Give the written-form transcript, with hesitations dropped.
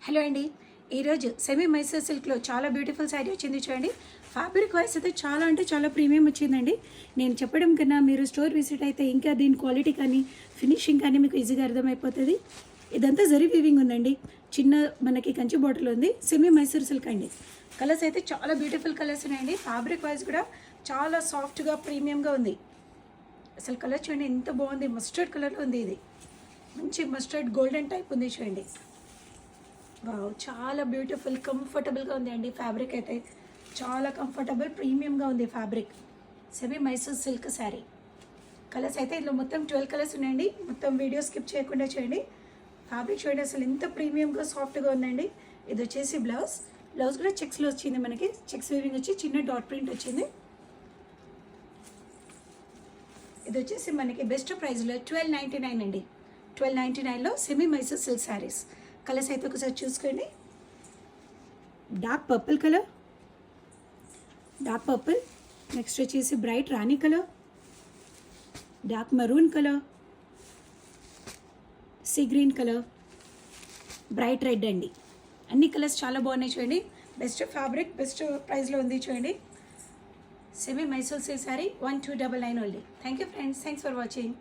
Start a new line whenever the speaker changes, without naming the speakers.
Hello అండి, ఈరోజు semi Mysore సిల్క్లో చాలా బ్యూటిఫుల్ శారీ వచ్చింది చూడండి. ఫ్యాబ్రిక్ వైస్ అయితే చాలా అంటే చాలా ప్రీమియం వచ్చిందండి. నేను చెప్పడం కన్నా మీరు స్టోర్ విజిట్ అయితే ఇంకా దీని క్వాలిటీ కానీ ఫినిషింగ్ కానీ మీకు ఈజీగా అర్థమైపోతుంది. ఇదంతా జరీ వీవింగ్ ఉందండి. చిన్న మనకి కంచి బాటిల్ ఉంది. సెమీ మైసూర్ సిల్క్ అండి. కలర్స్ అయితే చాలా బ్యూటిఫుల్ కలర్స్ ఉన్నాయండి. ఫ్యాబ్రిక్ వైజ్ కూడా చాలా సాఫ్ట్గా ప్రీమియంగా ఉంది. అసలు కలర్ చూడండి ఎంత బాగుంది. మస్టర్డ్ కలర్లో ఉంది. ఇది మంచి మస్టర్డ్ గోల్డెన్ టైప్ ఉంది చూడండి. వావ్, చాలా బ్యూటిఫుల్ కంఫర్టబుల్గా ఉంది అండి. ఫ్యాబ్రిక్ అయితే చాలా కంఫర్టబుల్ ప్రీమియంగా ఉంది fabric. Semi Mysore silk sari. Colours అయితే ఇందులో మొత్తం 12 కలర్స్ ఉన్నాయండి. మొత్తం వీడియో స్కిప్ చేయకుండా చేయండి. ఫ్యాబ్రిక్ చూడండి అసలు ఎంత ప్రీమియంగా సాఫ్ట్గా ఉందండి. ఇది వచ్చేసి బ్లౌజ్ కూడా చెక్స్లో వచ్చింది. మనకి చెక్స్ వీవింగ్ వచ్చి చిన్న డాట్ ప్రింట్ వచ్చింది. ఇది వచ్చేసి మనకి బెస్ట్ ప్రైస్లో 1299 అండి. 1299లో semi Mysore silk saris. Colours అయితే ఒకసారి చూసుకోండి. డార్క్ పర్పుల్ కలర్, నెక్స్ట్ వచ్చేసి bright rani colour, dark maroon colour, sea green colour, bright red అండి. అన్ని కలర్స్ చాలా బాగున్నాయి చూడండి. బెస్ట్ ఫ్యాబ్రిక్, బెస్ట్ ప్రైస్లో ఉంది చూడండి. Semi Mysore silk sari 1299 only. Thank you friends, thanks for watching.